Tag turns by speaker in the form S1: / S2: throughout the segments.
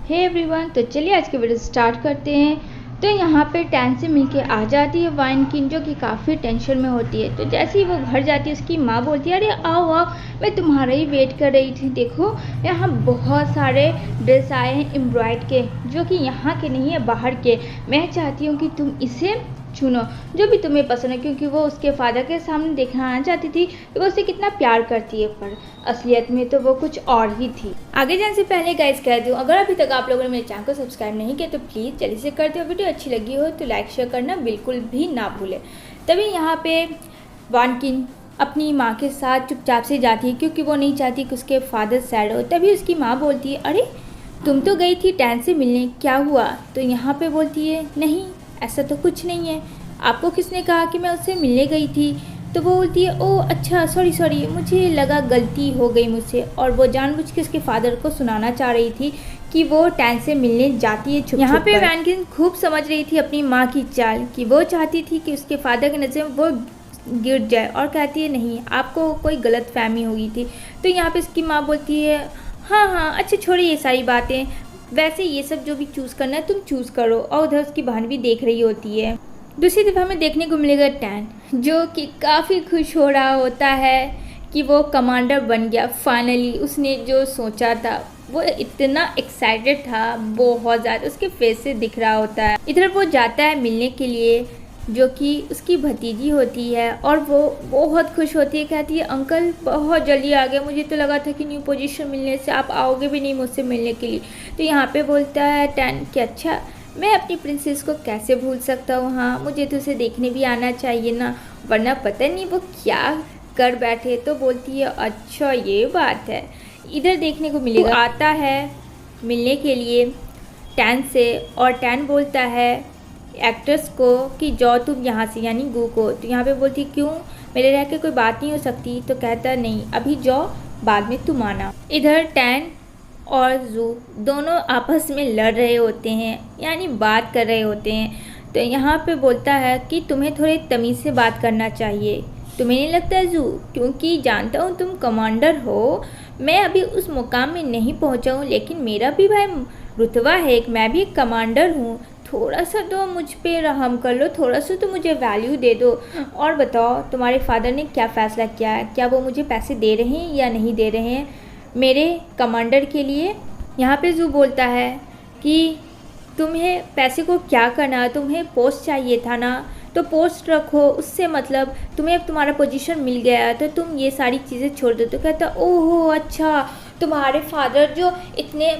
S1: Hey everyone, तो चलिए आज के वीडियो स्टार्ट करते हैं। तो यहाँ पे टैन से मिलके आ जाती है वाइन किंग, जो कि काफ़ी टेंशन में होती है। तो जैसे ही वो घर जाती है, उसकी माँ बोलती है, अरे आओ आओ, मैं तुम्हारा ही वेट कर रही थी। देखो यहाँ बहुत सारे ड्रेस आए हैं एम्ब्रॉयड के, जो कि यहाँ के नहीं है, बाहर के। मैं चाहती हूँ कि तुम इसे चुनो, जो भी तुम्हें पसंद है, क्योंकि वो उसके फादर के सामने दिखाना चाहती थी कि वो उसे कितना प्यार करती है, पर असलियत में तो वो कुछ और ही थी। आगे जाने से पहले गाइस कह दूँ, अगर अभी तक आप लोगों ने मेरे चैनल को सब्सक्राइब नहीं किया तो प्लीज़ जल्दी से कर दो। वीडियो अच्छी लगी हो तो लाइक शेयर करना बिल्कुल भी ना भूलें। तभी यहाँ पे वान किंग अपनी माँ के साथ चुपचाप से जाती है, क्योंकि वो नहीं चाहती कि उसके फादर सैड हो। तभी उसकी माँ बोलती है, अरे तुम तो गई थी टैन से मिलने, क्या हुआ? तो यहाँ पे बोलती है, नहीं ऐसा तो कुछ नहीं है, आपको किसने कहा कि मैं उससे मिलने गई थी? तो वो बोलती है, ओह अच्छा सॉरी, मुझे लगा गलती हो गई मुझसे। और वो जानबूझ के उसके फादर को सुनाना चाह रही थी कि वो टैन से मिलने जाती है छुप। यहाँ पे वान किंग खूब समझ रही थी अपनी माँ की चाल, कि वो चाहती थी कि उसके फादर की नज़र में वो गिर जाए, और कहती है नहीं, आपको कोई गलत फहमी हुई थी। तो यहाँ पे उसकी माँ बोलती है, हाँ अच्छा छोड़िए ये सारी बातें, वैसे ये सब जो भी चूज़ करना है तुम चूज़ करो। और उधर उसकी बहन भी देख रही होती है। दूसरी तरफ हमें देखने को मिलेगा टैन, जो कि काफ़ी खुश हो रहा होता है कि वो कमांडर बन गया फाइनली। उसने जो सोचा था, वो इतना एक्साइटेड था, बहुत ज़्यादा उसके फेस से दिख रहा होता है। इधर वो जाता है मिलने के लिए, जो कि उसकी भतीजी होती है, और वो बहुत खुश होती है, कहती है अंकल बहुत जल्दी आ गया, मुझे तो लगा था कि न्यू पोजीशन मिलने से आप आओगे भी नहीं मुझसे मिलने के लिए। तो यहाँ पे बोलता है टैन कि अच्छा, मैं अपनी प्रिंसेस को कैसे भूल सकता हूँ, हाँ मुझे तो उसे देखने भी आना चाहिए ना, वरना पता नहीं वो क्या कर बैठे। तो बोलती है अच्छा ये बात है। इधर देखने को मिलेगा आता है मिलने के लिए टैन से, और टैन बोलता है एक्ट्रेस को कि जाओ तुम यहाँ से, यानी गू को। तो यहाँ पे बोलती क्यों, मेरे रह के कोई बात नहीं हो सकती? तो कहता नहीं, अभी जाओ, बाद में तुम आना। इधर टैन और जू दोनों आपस में लड़ रहे होते हैं, यानी बात कर रहे होते हैं। तो यहाँ पे बोलता है कि तुम्हें थोड़े तमीज़ से बात करना चाहिए, तुम्हें नहीं लगता जू? क्योंकि जानता हूँ तुम कमांडर हो, मैं अभी उस मुकाम में नहीं पहुँचा हूँ, लेकिन मेरा भी भाई रुतबा है, मैं भी एक कमांडर हूँ। थोड़ा सा तो मुझ पे रहम कर लो, थोड़ा सा तो मुझे वैल्यू दे दो। और बताओ तुम्हारे फादर ने क्या फ़ैसला किया है? क्या वो मुझे पैसे दे रहे हैं या नहीं दे रहे हैं मेरे कमांडर के लिए? यहाँ पे जू बोलता है कि तुम्हें पैसे को क्या करना, तुम्हें पोस्ट चाहिए था ना, तो पोस्ट रखो, उससे मतलब तुम्हें अब तुम्हारा पोजीशन मिल गया है, तो तुम ये सारी चीज़ें छोड़ दो। तो कहता ओहो अच्छा, तुम्हारे फादर जो इतने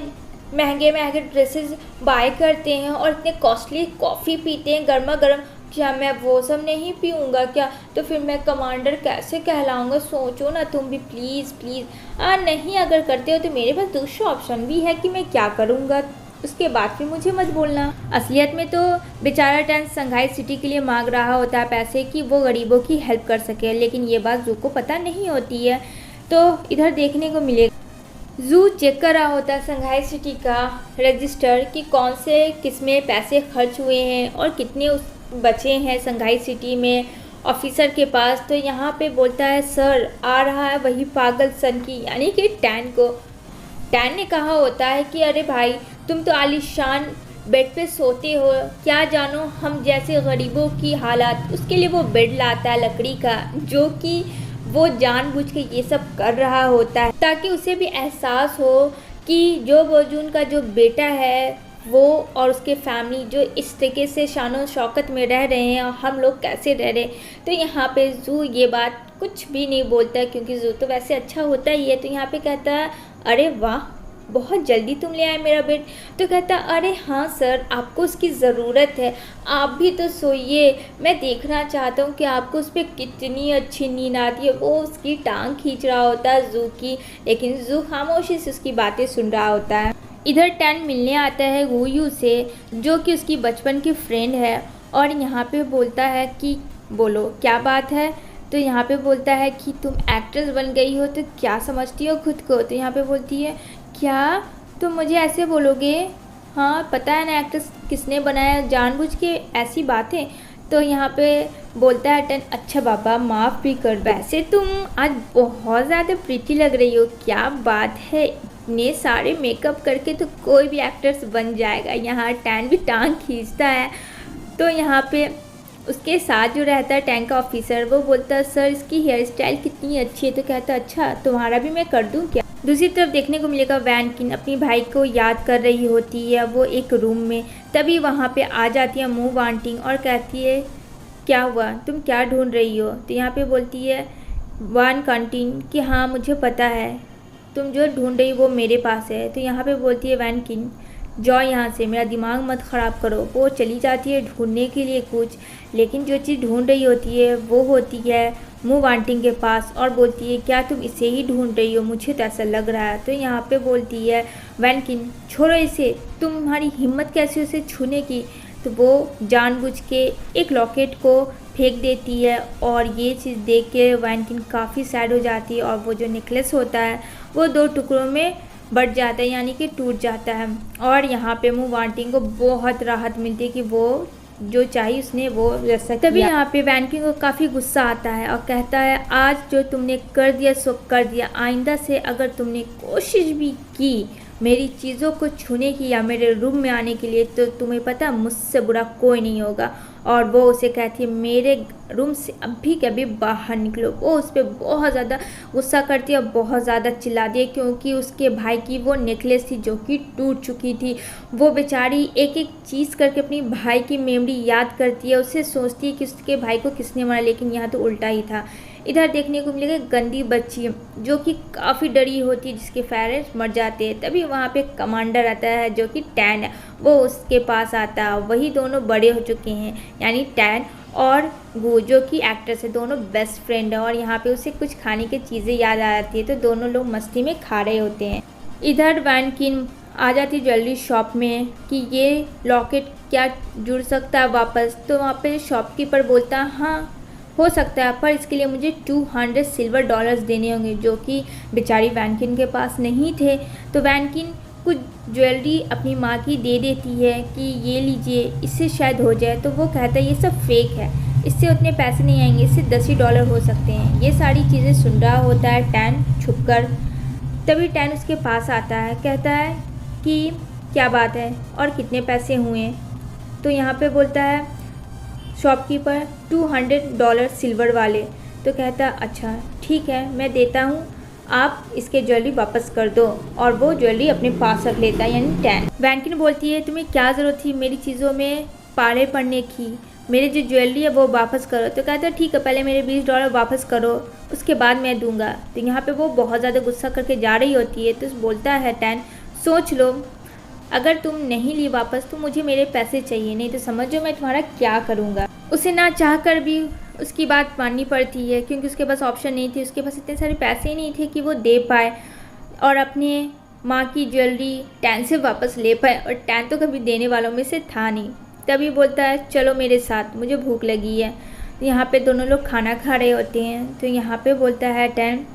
S1: महंगे ड्रेसेस बाय करते हैं और इतने कॉस्टली कॉफ़ी पीते हैं गर्मा गर्म, क्या मैं वो सब नहीं पीऊँगा क्या? तो फिर मैं कमांडर कैसे कहलाऊँगा? सोचो ना तुम भी, प्लीज़ नहीं अगर करते हो तो मेरे पास दूसरा ऑप्शन भी है कि मैं क्या करूँगा, उसके बाद फिर मुझे मत बोलना। असलियत में तो बेचारा टैन संघाई सिटी के लिए मांग रहा होता है पैसे, कि वो गरीबों की हेल्प कर सके, लेकिन ये बात जू को पता नहीं होती है। तो इधर देखने को मिलेगा जू चेक कर रहा होता है संघाई सिटी का रजिस्टर, कि कौन से किस में पैसे खर्च हुए हैं और कितने बचे हैं संघाई सिटी में ऑफिसर के पास। तो यहाँ पे बोलता है सर आ रहा है वही पागल सन की, यानी कि टैन को। टैन ने कहा होता है कि अरे भाई तुम तो आलीशान बेड पे सोते हो, क्या जानो हम जैसे गरीबों की हालत। उसके लिए वो बेड लाता है लकड़ी का, जो कि वो जानबूझ के ये सब कर रहा होता है, ताकि उसे भी एहसास हो कि जो बोजून का जो बेटा है वो और उसके फैमिली जो इस तरीके से शानो शौकत में रह रहे हैं, और हम लोग कैसे रह रहे। तो यहाँ पे जू ये बात कुछ भी नहीं बोलता, क्योंकि जू तो वैसे अच्छा होता ही है। तो यहाँ पे कहता है अरे वाह, बहुत जल्दी तुम ले आए मेरा बेड। तो कहता अरे हाँ सर, आपको उसकी ज़रूरत है, आप भी तो सोइए, मैं देखना चाहता हूँ कि आपको उस पर कितनी अच्छी नींद आती है। वो उसकी टांग खींच रहा होता है जू की, लेकिन जू खामोशी से उसकी बातें सुन रहा होता है। इधर टैन मिलने आता है वूयू से, जो कि उसकी बचपन की फ्रेंड है, और यहाँ पे बोलता है कि बोलो क्या बात है? तो यहाँ पे बोलता है कि तुम एक्ट्रेस बन गई हो तो क्या समझती हो खुद को? तो यहाँ पे बोलती है क्या तुम मुझे ऐसे बोलोगे? हाँ पता है ना एक्ट्रेस किसने बनाया, जानबूझ के ऐसी बातें। तो यहाँ पे बोलता है टन अच्छा बाबा माफ़ भी कर, वैसे तुम आज बहुत ज़्यादा प्रीटी लग रही हो, क्या बात है, इतने सारे मेकअप करके तो कोई भी एक्टर्स बन जाएगा। यहाँ टैन भी टांग खींचता है। तो यहाँ पे उसके साथ जो रहता है टैंक का ऑफिसर, वो बोलता है सर इसकी हेयर स्टाइल कितनी अच्छी है। तो कहता है अच्छा तुम्हारा भी मैं कर दूँ क्या। दूसरी तरफ देखने को मिलेगा वैन किन अपनी भाई को याद कर रही होती है वो एक रूम में। तभी वहाँ पे आ जाती है मूव वांटिंग और कहती है क्या हुआ, तुम क्या ढूंढ रही हो। तो यहाँ पे बोलती है वन कंटिन कि हाँ मुझे पता है तुम जो ढूंढ रही वो मेरे पास है। तो यहाँ पे बोलती है वैन किन जाओ यहाँ से, मेरा दिमाग मत ख़राब करो। वो चली जाती है ढूंढने के लिए कुछ, लेकिन जो चीज़ ढूंढ रही होती है वो होती है मूव आंटिंग के पास और बोलती है क्या तुम इसे ही ढूंढ रही हो, मुझे तो ऐसा लग रहा है। तो यहाँ पे बोलती है वैन किन छोड़ो इसे, तुम्हारी हिम्मत कैसे उसे छूने की। तो वो जानबूझ के एक लॉकेट को फेंक देती है और ये चीज़ देख के वैन किन काफ़ी सैड हो जाती है और वो जो नेकलेस होता है वो 2 टुकड़ों में बट जाता है, यानी कि टूट जाता है। और यहाँ पे मूव वांटिंग को बहुत राहत मिलती है कि वो जो चाहिए उसने वो रख। तभी यहाँ पे वैन किन को काफ़ी गुस्सा आता है और कहता है आज जो तुमने कर दिया सो कर दिया, आइंदा से अगर तुमने कोशिश भी की मेरी चीज़ों को छूने की या मेरे रूम में आने के लिए तो तुम्हें पता मुझसे बुरा कोई नहीं होगा। और वो उसे कहती है मेरे रूम से अभी के अभी बाहर निकलो। वो उस पर बहुत ज़्यादा गुस्सा करती है और बहुत ज़्यादा चिल्लाती है क्योंकि उसके भाई की वो नेकलेस थी जो कि टूट चुकी थी। वो बेचारी एक एक चीज़ करके अपनी भाई की मेमोरी याद करती है, उसे सोचती है कि उसके भाई को किसने मारा, लेकिन यहाँ तो उल्टा ही था। इधर देखने को मिलेगा गंदी बच्ची जो कि काफ़ी डरी होती है जिसके पेरेंट्स मर जाते हैं। तभी वहाँ पे कमांडर आता है जो कि टैन है, वो उसके पास आता है। वही दोनों बड़े हो चुके हैं, यानी टैन और गू जो कि एक्ट्रेस है, दोनों बेस्ट फ्रेंड है। और यहाँ पे उसे कुछ खाने की चीज़ें याद आ जाती है तो दोनों लोग मस्ती में खा रहे होते हैं। इधर वैन किन आ जाती ज्वेलरी शॉप में कि ये लॉकेट क्या जुड़ सकता है वापस। तो वहाँ पे शॉपकीपर बोलता है हाँ हो सकता है, पर इसके लिए मुझे 200 सिल्वर डॉलर्स देने होंगे, जो कि बेचारी वैन किन के पास नहीं थे। तो वैन किन कुछ ज्वेलरी अपनी माँ की दे देती है कि ये लीजिए इससे शायद हो जाए। तो वो कहता है ये सब फेक है, इससे उतने पैसे नहीं आएंगे, इससे 10 ही डॉलर हो सकते हैं। ये सारी चीज़ें सुन रहा होता है टैन छुपकर। तभी टैन उसके पास आता है, कहता है कि क्या बात है और कितने पैसे हुए। तो यहाँ पे बोलता है शॉपकीपर $200 सिल्वर वाले। तो कहता अच्छा ठीक है मैं देता हूँ, आप इसके ज्वेलरी वापस कर दो। और वो ज्वेलरी अपने पास रख लेता है, यानी टैन। वैन किन बोलती है तुम्हें क्या ज़रूरत थी मेरी चीज़ों में पाले पड़ने की, मेरी जो ज्वेलरी है वो वापस करो। तो कहता है ठीक है पहले मेरे $20 वापस करो उसके बाद मैं दूंगा। तो यहाँ पे वो बहुत ज़्यादा गुस्सा करके जा रही होती है। तो बोलता है टैन सोच लो, अगर तुम नहीं ली वापस तो मुझे मेरे पैसे चाहिए, नहीं तो समझो मैं तुम्हारा क्या करूँगा। उसे ना चाह कर भी उसकी बात माननी पड़ती है क्योंकि उसके पास ऑप्शन नहीं थी, उसके पास इतने सारे पैसे ही नहीं थे कि वो दे पाए और अपने माँ की ज्वेलरी टैन से वापस ले पाए। और टैन तो कभी देने वालों में से था नहीं। तभी बोलता है चलो मेरे साथ, मुझे भूख लगी है। तो यहाँ पे दोनों लोग खाना खा रहे होते हैं। तो यहाँ पे बोलता है टैन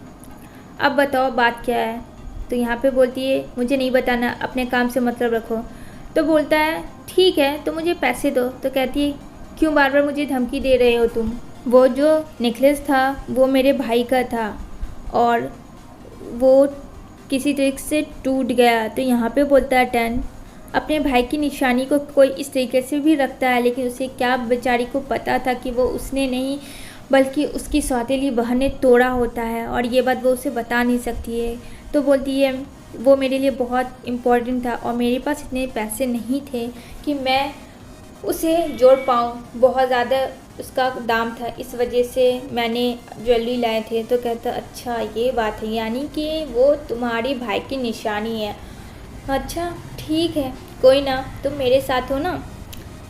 S1: अब बताओ बात क्या है। तो यहाँ पे बोलती है मुझे नहीं बताना, अपने काम से मतलब रखो। तो बोलता है ठीक है तो मुझे पैसे दो। तो कहती है क्यों बार बार मुझे धमकी दे रहे हो तुम, वो जो नेकलेस था वो मेरे भाई का था और वो किसी तरीके से टूट गया। तो यहाँ पे बोलता है टैन अपने भाई की निशानी को कोई इस तरीके से भी रखता है, लेकिन उसे क्या बेचारी को पता था कि वो उसने नहीं बल्कि उसकी सौतेली बहन ने तोड़ा होता है और ये बात वो उसे बता नहीं सकती है। तो बोलती है वो मेरे लिए बहुत इम्पोर्टेंट था और मेरे पास इतने पैसे नहीं थे कि मैं उसे जोड़ पाऊँ, बहुत ज़्यादा उसका दाम था, इस वजह से मैंने ज्वेलरी लाए थे। तो कहता अच्छा ये बात है, यानी कि वो तुम्हारी भाई की निशानी है। अच्छा ठीक है कोई ना, तुम मेरे साथ हो ना,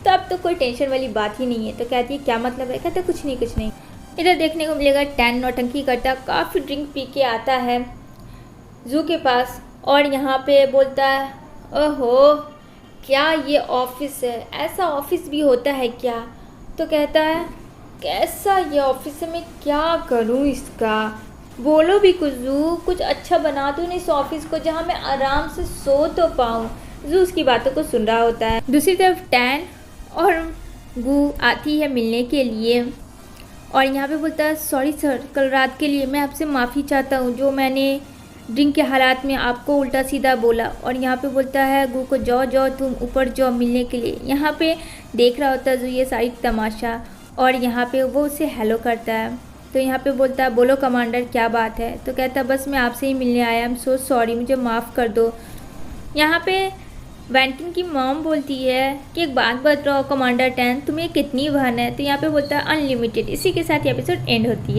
S1: तो अब तो कोई टेंशन वाली बात ही नहीं है। तो कहती है क्या मतलब है। कहता कुछ नहीं कुछ नहीं। इधर देखने को मिलेगा टैन नौटंकी करता काफ़ी ड्रिंक पी के आता है जू के पास और यहाँ पे बोलता है ओहो क्या ये ऑफिस है, ऐसा ऑफिस भी होता है क्या। तो कहता है कैसा ये ऑफिस है, मैं क्या करूँ इसका, बोलो भी कुछ जू, कुछ अच्छा बना दो इस ऑफिस को जहाँ मैं आराम से सो तो पाऊँ। जू उसकी बातों को सुन रहा होता है। दूसरी तरफ टैन और गू आती है मिलने के लिए और यहाँ पे बोलता है सॉरी सर, कल रात के लिए मैं आपसे माफ़ी चाहता हूँ, जो मैंने ड्रिंक के हालात में आपको उल्टा सीधा बोला, और यहाँ पे बोलता है गु को जाओ जाओ तुम ऊपर जाओ मिलने के लिए। यहाँ पे देख रहा होता है जो ये सारी तमाशा, और यहाँ पे वो उसे हेलो करता है। तो यहाँ पे बोलता है बोलो कमांडर क्या बात है। तो कहता है बस मैं आपसे ही मिलने आया, आई एम सो सॉरी, मुझे माफ़ कर दो। यहाँ पे वैंकिन की मॉम बोलती है कि एक बात बताओ कमांडर 10, तुम्हें कितनी बहन है। तो यहाँ पे बोलता है अनलिमिटेड। इसी के साथ ये एपिसोड एंड होती है।